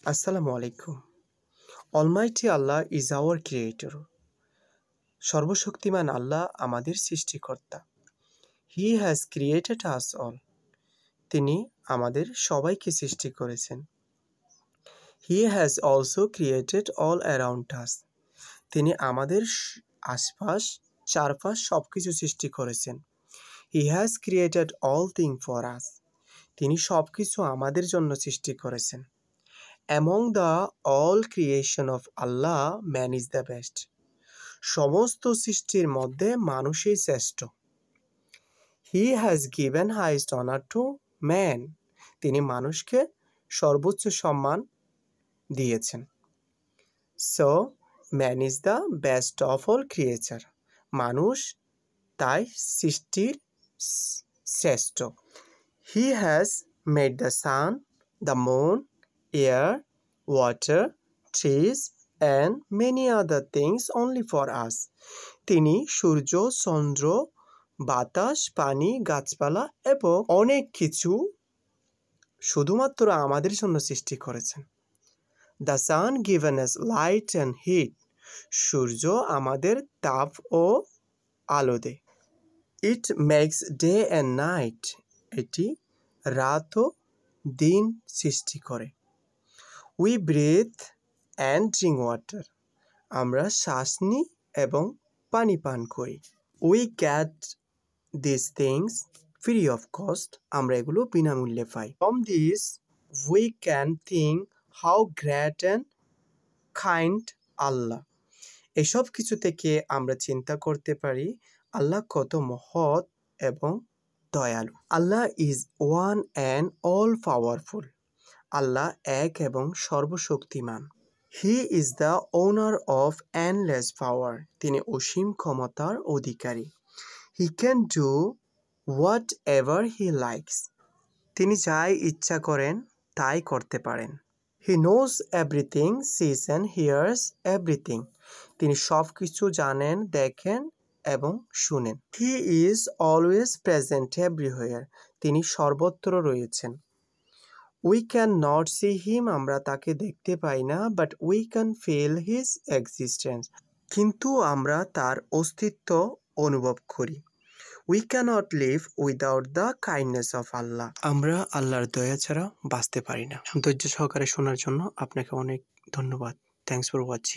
আসসালামু আলাইকুম। Almighty Allah is our creator. সর্বশক্তিমান আল্লাহ আমাদের সৃষ্টিকর্তা। He has created us all. তিনি আমাদের সবাইকে সৃষ্টি করেছেন। He has also created all around us. তিনি আমাদের আশপাশ চারপাশ সব কিছু সৃষ্টি করেছেন। He has created all thing for us. তিনি সব কিছু আমাদের জন্য সৃষ্টি করেছেন। Among the all creation of Allah man is the best. সমস্ত সৃষ্টির মধ্যে মানুষই শ্রেষ্ঠ। He has given highest honour to man. তিনি মানুষকে সর্বোচ্চ সম্মান দিয়েছেন। So man is the best of all creature. মানুষ তাই সৃষ্টির শ্রেষ্ঠ। He has made the sun, the moon, air, water, trees, and many other things only for us. তিনি সূর্য, চন্দ্র, বাতাস, পানি, গাছপালা এবং অনেক কিছু শুধুমাত্র আমাদের জন্য সৃষ্টি করেছেন। The sun given us light and heat. সূর্য আমাদের তাপ ও আলো দেয়। It makes day and night. এটি রাত ও দিন সৃষ্টি করে। We breathe and drink water. আমরা শ্বাস নিই এবং পানি পান করি। We get these things free of cost. আমরা এগুলো বিনামূল্যে পাই। From this we can think how great and kind Allah. এসব কিছু থেকে আমরা চিন্তা করতে পারি আল্লাহ কত মহৎ এবং দয়ালু। Allah is one and all powerful. Allah এক এবং সর্বশক্তিমান। He is the owner of endless power. তিনি অসীম ক্ষমতার অধিকারী। He can do whatever he likes. তিনি যাই ইচ্ছা করেন তাই করতে পারেন। He knows everything, sees and hears everything. তিনি সব কিছু জানেন, দেখেন এবং শুনেন। He is always present everywhere. তিনি সর্বত্র রয়েছেন। We can not see him. আমরা তাকে দেখতে পাই না, but we can feel his existence. কিন্তু আমরা তার অস্তিত্ব অনুভব করি। We cannot live without the kindness of Allah. আমরা আল্লাহর দয়া ছাড়া বাঁচতে পারি না। ধৈর্য সহকারে শোনার জন্য আপনাকে অনেক ধন্যবাদ। Thanks for watching.